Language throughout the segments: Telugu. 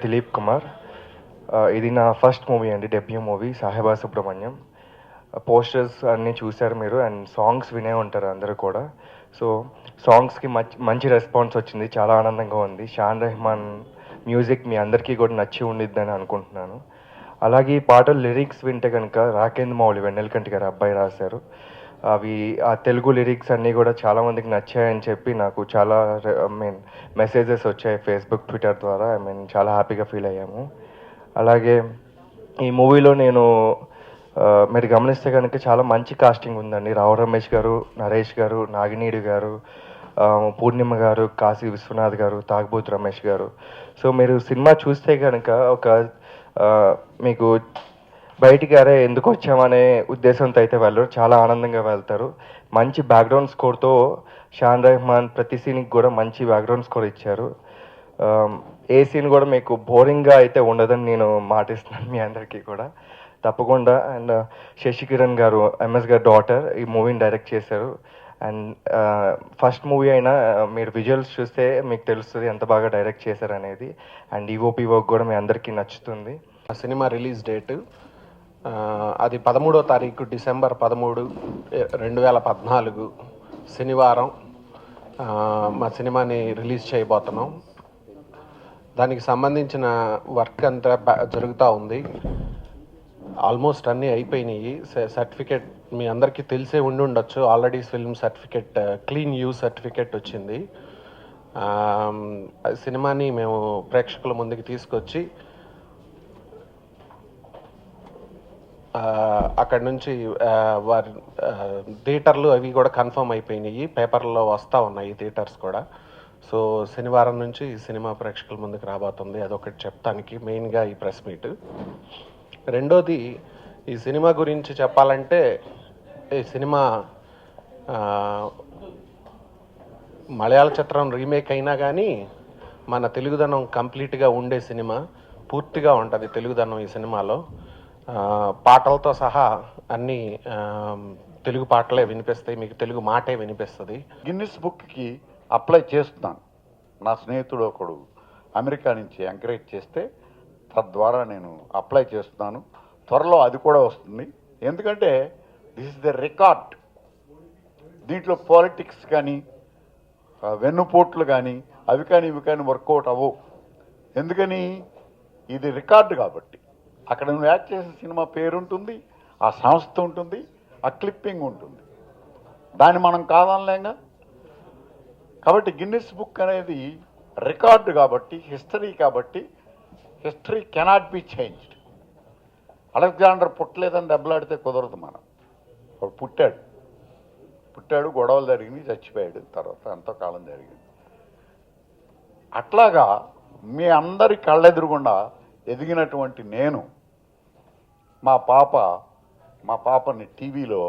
దిలీప్ కుమార్. ఇది నా ఫస్ట్ మూవీ అండి, debut movie Saheba Subrahmanyam. Posters అన్నీ చూశారు మీరు అండ్ సాంగ్స్ వినే ఉంటారు అందరూ కూడా. సో సాంగ్స్కి మంచి రెస్పాన్స్ వచ్చింది, చాలా ఆనందంగా ఉంది. షాన్ రెహమాన్ మ్యూజిక్ మీ అందరికీ కూడా నచ్చి ఉండిద్దని అనుకుంటున్నాను. అలాగే ఈ పాటలు లిరిక్స్ వింటే కనుక రాకేంద్ర మౌళి వెన్నెలకంటి గారు అబ్బాయి రాశారు. అవి ఆ తెలుగు లిరిక్స్ అన్నీ కూడా చాలామందికి నచ్చాయని చెప్పి నాకు చాలా మెసేజెస్ వచ్చాయి ఫేస్బుక్, ట్విట్టర్ ద్వారా. చాలా హ్యాపీగా ఫీల్ అయ్యాము. అలాగే ఈ మూవీలో నేను మీరు గమనిస్తే కనుక చాలా మంచి కాస్టింగ్ ఉందండి. రావు రమేష్ గారు, నరేష్ గారు, నాగినీడు గారు, పూర్ణిమ గారు, కాశీ విశ్వనాథ్ గారు, తాగుబోతు రమేష్ గారు. సో మీరు సినిమా చూస్తే కనుక ఒక మీకు బయటికి అరే ఎందుకు వచ్చామనే ఉద్దేశంతో అయితే వెళ్ళరు, చాలా ఆనందంగా వెళ్తారు. మంచి బ్యాక్గ్రౌండ్ స్కోర్తో షాన్ రెహమాన్ ప్రతి సీన్కి కూడా మంచి బ్యాక్గ్రౌండ్ స్కోర్ ఇచ్చారు. ఏ సీన్ కూడా మీకు బోరింగ్గా అయితే ఉండదని నేను మాటిస్తున్నాను మీ అందరికీ కూడా, తప్పకుండా. అండ్ శశికిరణ్ గారు, ఎంఎస్ గారి డాటర్, ఈ మూవీని డైరెక్ట్ చేశారు. అండ్ ఫస్ట్ మూవీ అయినా మీరు విజువల్స్ చూస్తే మీకు తెలుస్తుంది ఎంత బాగా డైరెక్ట్ చేశారు అనేది. అండ్ ఈఓపి వర్క్ కూడా మీ అందరికీ నచ్చుతుంది. సినిమా రిలీజ్ డేటు అది 13వ తారీఖు డిసెంబర్ 13, 2014 శనివారం మా సినిమాని రిలీజ్ చేయబోతున్నాం. దానికి సంబంధించిన వర్క్ అంతా జరుగుతూ ఉంది. ఆల్మోస్ట్ అన్నీ అయిపోయినాయి. సర్టిఫికెట్ మీ అందరికీ తెలిసే ఉండి ఉండొచ్చు, already film certificate, clean you certificate వచ్చింది. సినిమాని మేము ప్రేక్షకుల ముందుకు తీసుకొచ్చి అక్కడి నుంచి వారి థియేటర్లు అవి కూడా కన్ఫర్మ్ అయిపోయినాయి, పేపర్లో వస్తూ ఉన్నాయి థియేటర్స్ కూడా. సో శనివారం నుంచి ఈ సినిమా ప్రేక్షకుల ముందుకు రాబోతుంది. అదొకటి చెప్తానికి మెయిన్గా ఈ ప్రెస్ మీట్. రెండోది, ఈ సినిమా గురించి చెప్పాలంటే, ఈ సినిమా మలయాళ చిత్రం రీమేక్ అయినా కానీ మన తెలుగుదనం కంప్లీట్గా ఉండే సినిమా, పూర్తిగా ఉంటుంది తెలుగుదనం ఈ సినిమాలో. పాటలతో సహా అన్ని తెలుగు పాటలే వినిపిస్తాయి, మీకు తెలుగు మాటే వినిపిస్తుంది. గిన్నిస్ బుక్కి అప్లై చేస్తున్నాను. నా స్నేహితుడు ఒకడు అమెరికా నుంచి ఎంకరేజ్ చేస్తే తద్వారా నేను అప్లై చేస్తున్నాను. త్వరలో అది కూడా వస్తుంది. ఎందుకంటే దిస్ ఇస్ ద రికార్డ్. దీంట్లో పాలిటిక్స్ కానీ వెన్నుపోట్లు కానీ అవి కానీ ఇవి కానీ వర్కౌట్ అవ్వవు. ఎందుకని, ఇది రికార్డు కాబట్టి. అక్కడ నువ్వు యాక్ట్ చేసిన సినిమా పేరు ఉంటుంది, ఆ సంస్థ ఉంటుంది, ఆ క్లిప్పింగ్ ఉంటుంది. దాన్ని మనం కాదనలేంగా. కాబట్టి గిన్నిస్ బుక్ అనేది రికార్డు కాబట్టి, హిస్టరీ కాబట్టి, history cannot be changed. Alexander పుట్టలేదని దెబ్బలాడితే కుదరదు. మనం వాడు పుట్టాడు, గొడవలు జరిగినాయి, చచ్చిపోయాడు, తర్వాత ఎంతో కాలం జరిగింది. అట్లాగా మీ అందరి కళ్ళెదురుగుండా ఎదిగినటువంటి నేను మా పాపని టీవీలో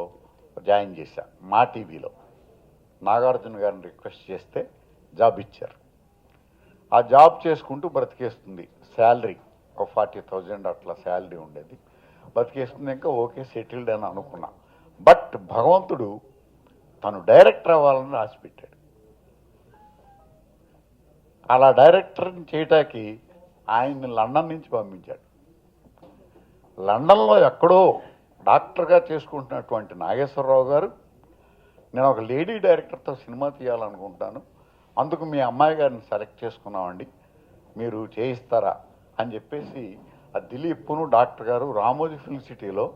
జాయిన్ చేశా. మా టీవీలో నాగార్జున గారిని రిక్వెస్ట్ చేస్తే జాబ్ ఇచ్చారు. ఆ జాబ్ చేసుకుంటూ బ్రతికేస్తుంది. శాలరీ ఒక 40,000 అట్లా శాలరీ ఉండేది. బతికేస్తుంది. ఇంకా ఓకే, సెటిల్డ్ అని అనుకున్నా. బట్ భగవంతుడు తను డైరెక్టర్ అవ్వాలని రాసిపెట్టాడు. అలా డైరెక్టర్ని చేయటానికి ఆయన్ని లండన్ నుంచి పంపించాడు. లండన్లో ఎక్కడో డాక్టర్గా చేసుకుంటున్నటువంటి నాగేశ్వరరావు గారు, నేను ఒక లేడీ డైరెక్టర్తో సినిమా తీయాలనుకుంటాను, అందుకు మీ అమ్మాయి గారిని సెలెక్ట్ చేసుకున్నామండి, మీరు చేయిస్తారా అని చెప్పేసి ఆ దిలీప్ను డాక్టర్ గారు రామోజీ ఫిల్మ్ సిటీలో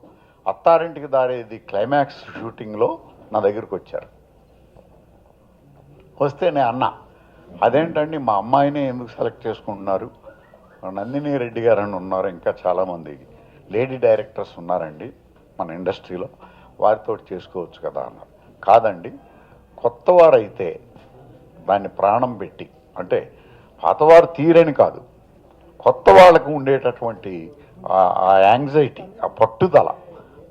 అత్తారింటికి దారేది క్లైమాక్స్ షూటింగ్లో నా దగ్గరికి వచ్చారు. వస్తే నేను అన్నా, అదేంటండి మా అమ్మాయినే ఎందుకు సెలెక్ట్ చేసుకుంటున్నారు, నందిని రెడ్డి గారు అని ఉన్నారు, ఇంకా చాలామంది లేడీ డైరెక్టర్స్ ఉన్నారండి మన ఇండస్ట్రీలో, వారితో చేసుకోవచ్చు కదా అన్నారు. కాదండి, కొత్తవారైతే దాన్ని ప్రాణం పెట్టి, అంటే పాతవారు తీరని కాదు, కొత్త వాళ్ళకు ఉండేటటువంటి ఆ యాంగ్జైటీ, ఆ పట్టుదల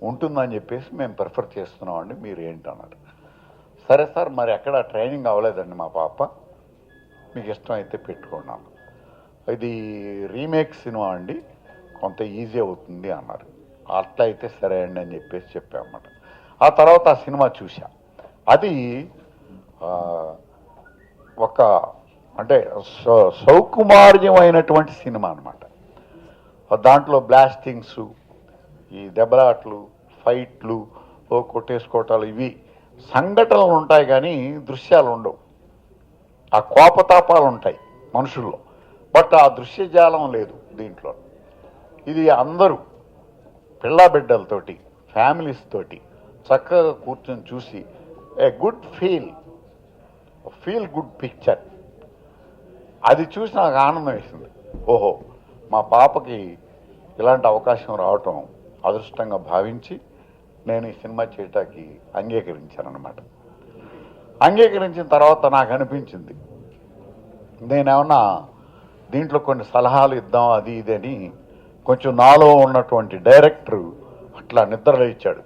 ఉంటుందని చెప్పేసి మేము ప్రిఫర్ చేస్తున్నామండి, మీరు ఏంటన్నారు. సరే సార్, మరి ఎక్కడ ట్రైనింగ్ అవ్వలేదండి మా పాప, మీకు ఇష్టం అయితే పెట్టుకున్నాను. ఇది రీమేక్ సినిమా అండి, కొంత ఈజీ అవుతుంది అన్నారు. అట్లా అయితే సరే అండి అని చెప్పేసి చెప్పామన్నమాట. ఆ తర్వాత ఆ సినిమా చూసా. అది ఒక అంటే సౌకుమార్యమైనటువంటి సినిమా అనమాట. దాంట్లో బ్లాస్టింగ్స్, ఈ దెబ్బలాట్లు, ఫైట్లు, కొట్టేసుకోవటాలు, ఇవి సంఘటనలు ఉంటాయి కానీ దృశ్యాలు ఉండవు. ఆ కోపతాపాలు ఉంటాయి మనుషుల్లో, బట్ ఆ దృశ్యజాలం లేదు దీంట్లో. ఇది అందరూ పిల్లాబిడ్డలతోటి, ఫ్యామిలీస్ తోటి చక్కగా కూర్చొని చూసి a good feel good picture. అది చూసి నాకు ఆనందం వేసింది. ఓహో, మా పాపకి ఇలాంటి అవకాశం రావటం అదృష్టంగా భావించి నేను ఈ సినిమా చేయటానికి అంగీకరించానన్నమాట. అంగీకరించిన తర్వాత నాకు అనిపించింది నేనేమన్నా దీంట్లో కొన్ని సలహాలు ఇద్దాం అది ఇదని. కొంచెం నాలో ఉన్నటువంటి డైరెక్టరు అట్లా నిద్రలో ఇచ్చాడు.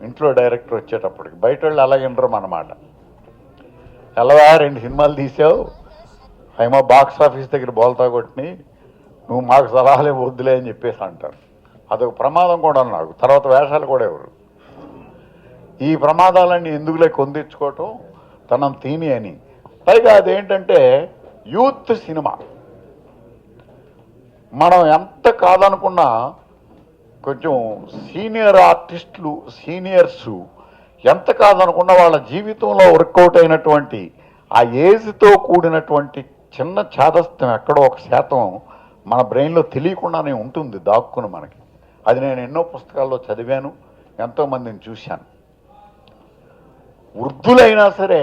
ఇంట్లో డైరెక్టర్ వచ్చేటప్పటికి బయట వాళ్ళు అలాగేనరు అన్నమాట. ఎలాగా 2 సినిమాలు తీసావు, ఏమో బాక్స్ ఆఫీస్ దగ్గర బోల్తా కొట్టిని, నువ్వు మాకు సలహాలే వద్దులే అని చెప్పేసి అంటారు. అదొక ప్రమాదం కూడా నాకు. తర్వాత వేషాలు కూడా ఎవరు ఈ ప్రమాదాలన్నీ ఎందుకులే కొందించుకోవటం, తనం తీని అని. పైగా అదేంటంటే యూత్ సినిమా. మనం ఎంత కాదనుకున్నా కొంచెం సీనియర్ ఆర్టిస్టులు, సీనియర్స్ ఎంత కాదనుకున్నా వాళ్ళ జీవితంలో వర్కౌట్ అయినటువంటి ఆ ఏజ్తో కూడినటువంటి చిన్న చాదస్తం ఎక్కడో 1% మన బ్రెయిన్లో తెలియకుండానే ఉంటుంది దాక్కుని మనకి. అది నేను ఎన్నో పుస్తకాల్లో చదివాను, ఎంతోమందిని చూశాను. వృద్ధులైనా సరే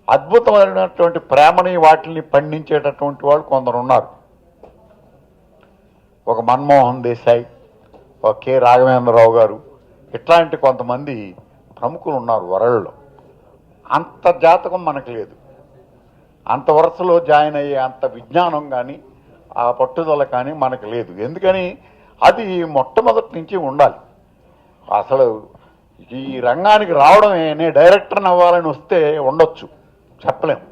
అద్భుతమైనటువంటి ప్రేమని వాటిని పండించేటటువంటి వాళ్ళు కొందరు ఉన్నారు. ఒక మన్మోహన్ దేశాయ్, ఒక కె రాఘవేంద్రరావు గారు, ఇట్లాంటి కొంతమంది ప్రముఖులు ఉన్నారు వరల్డ్లో. అంత జాతకం మనకు లేదు, అంత వరుసలో జాయిన్ అయ్యే అంత విజ్ఞానం కానీ ఆ పట్టుదల కానీ మనకు లేదు. ఎందుకని అది మొట్టమొదటి నుంచి ఉండాలి. అసలు ఈ రంగానికి రావడమే, నేను డైరెక్టర్ని అవ్వాలని వస్తే ఉండొచ్చు, చెప్పలేము.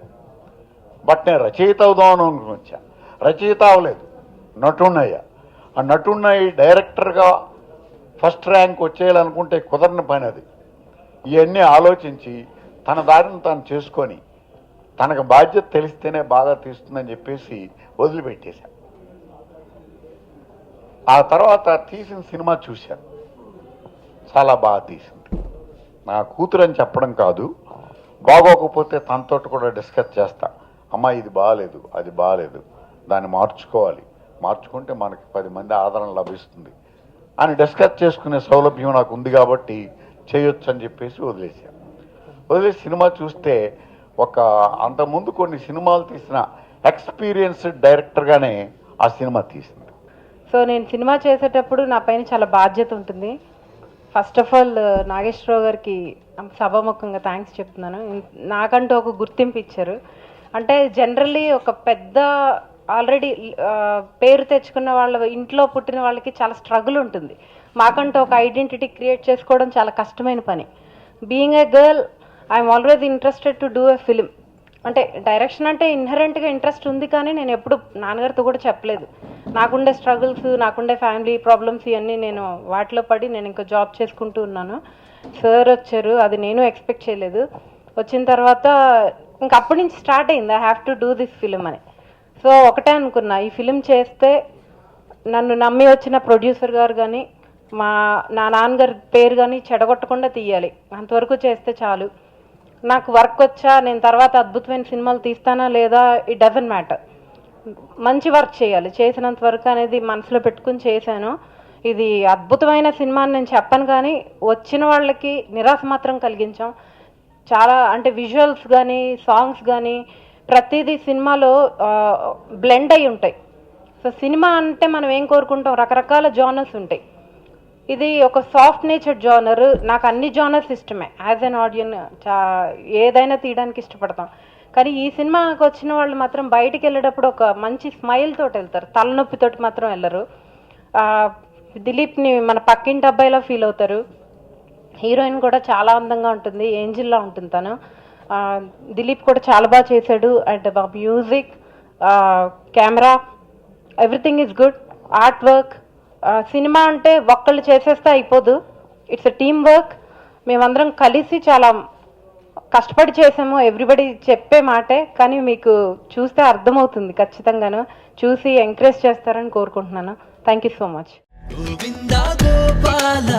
బట్ నేను రచయిత అవుదామని వచ్చా, రచయిత అవ్వలేదు, నటున్నయ్యా. ఆ నటున్నయ్యి డైరెక్టర్గా ఫస్ట్ ర్యాంక్ వచ్చేయాలనుకుంటే కుదరని పని అది. ఇవన్నీ ఆలోచించి తన దారిని తాను చేసుకొని తనకు బాధ్యత తెలిస్తేనే బాగా తీస్తుందని చెప్పేసి వదిలిపెట్టేశాను. ఆ తర్వాత తీసిన సినిమా చూశాను, చాలా బాగా తీసింది. నా కూతురు అని చెప్పడం కాదు, బాగోకపోతే తనతో కూడా డిస్కస్ చేస్తా. అమ్మా ఇది బాగాలేదు, అది బాగాలేదు, దాన్ని మార్చుకోవాలి, మార్చుకుంటే మనకి 10 మంది ఆదరణ లభిస్తుంది అని డిస్కస్ చేసుకునే సౌలభ్యం నాకు ఉంది కాబట్టి చేయొచ్చు అని చెప్పేసి వదిలేశాను. వదిలేసి సినిమా చూస్తే అంతకుముందు కొన్ని సినిమాలు తీసిన ఎక్స్పీరియన్స్డ్ డైరెక్టర్గానే ఆ సినిమా తీసింది. సో నేను సినిమా చేసేటప్పుడు నా పైన చాలా బాధ్యత ఉంటుంది. ఫస్ట్ ఆఫ్ ఆల్ నాగేశ్వరరావు గారికి సభాముఖంగా థ్యాంక్స్ చెప్తున్నాను. నాకంటూ ఒక గుర్తింపు ఇచ్చారు. అంటే జనరల్లీ ఒక పెద్ద ఆల్రెడీ పేరు తెచ్చుకున్న వాళ్ళ ఇంట్లో పుట్టిన వాళ్ళకి చాలా స్ట్రగుల్ ఉంటుంది. మాకంటూ ఒక ఐడెంటిటీ క్రియేట్ చేసుకోవడం చాలా కష్టమైన పని. Being a girl, I'm always interested to do a film. అంటే డైరెక్షన్ అంటే ఇన్హరెంట్గా ఇంట్రెస్ట్ ఉంది, కానీ నేను ఎప్పుడు నాన్నగారితో కూడా చెప్పలేదు. నాకుండే స్ట్రగుల్స్, నాకుండే ఫ్యామిలీ ప్రాబ్లమ్స్ ఇవన్నీ నేను వాటిలో పడి నేను ఇంకా జాబ్ చేసుకుంటూ ఉన్నాను. సార్ వచ్చారు, అది నేను ఎక్స్పెక్ట్ చేయలేదు. వచ్చిన తర్వాత ఇంక అప్పటి నుంచి స్టార్ట్ అయింది, I have to do this film అని. సో ఒకటే అనుకున్నా, ఈ ఫిలిం చేస్తే నన్ను నమ్మి వచ్చిన ప్రొడ్యూసర్ గారు కానీ నా నాన్నగారి పేరు కానీ చెడగొట్టకుండా తీయాలి, అంతవరకు చేస్తే చాలు. నాకు వర్క్ వచ్చా, నేను తర్వాత అద్భుతమైన సినిమాలు తీస్తానా లేదా, ఇట్ డజంట్ మ్యాటర్. మంచి వర్క్ చేయాలి, చేసినంత వరకు అనేది మనసులో పెట్టుకుని చేశాను. ఇది అద్భుతమైన సినిమా అని నేను చెప్పను, కానీ వచ్చిన వాళ్ళకి నిరాశ మాత్రం కలిగించాం. చాలా అంటే విజువల్స్ కానీ సాంగ్స్ కానీ ప్రతిదీ సినిమాలో బ్లెండ్ అయి ఉంటాయి. సో సినిమా అంటే మనం ఏం కోరుకుంటాం, రకరకాల జానర్స్ ఉంటాయి. ఇది ఒక సాఫ్ట్ నేచర్ జానర్. నాకు అన్ని జానర్స్ ఇష్టమే, యాజ్ అన్ ఆడియన్ ఏదైనా తీయడానికి ఇష్టపడతాం. కానీ ఈ సినిమాకి వచ్చిన వాళ్ళు మాత్రం బయటికి వెళ్ళేటప్పుడు ఒక మంచి స్మైల్ తోటి వెళ్తారు, తలనొప్పితోటి మాత్రం వెళ్ళరు. దిలీప్ని మన పక్కింటి అబ్బాయిలా ఫీల్ అవుతారు. హీరోయిన్ కూడా చాలా అందంగా ఉంటుంది, ఏంజిల్లా ఉంటుంది తను. దిలీప్ కూడా చాలా బాగా చేశాడు. And music, camera, everything is good. Art work. Cinema అంటే ఒక్కళ్ళు చేసేస్తే అయిపోదు, ఇట్స్ ఎ టీమ్ వర్క్. మేమందరం కలిసి చాలా కష్టపడి చేసాము, ఎవ్రీబడి చెప్పే మాటే, కానీ మీకు చూస్తే అర్థమవుతుంది ఖచ్చితంగాను. చూసి ఎంకరేజ్ చేస్తారని కోరుకుంటున్నాను. Thank you so much. Govinda Gopala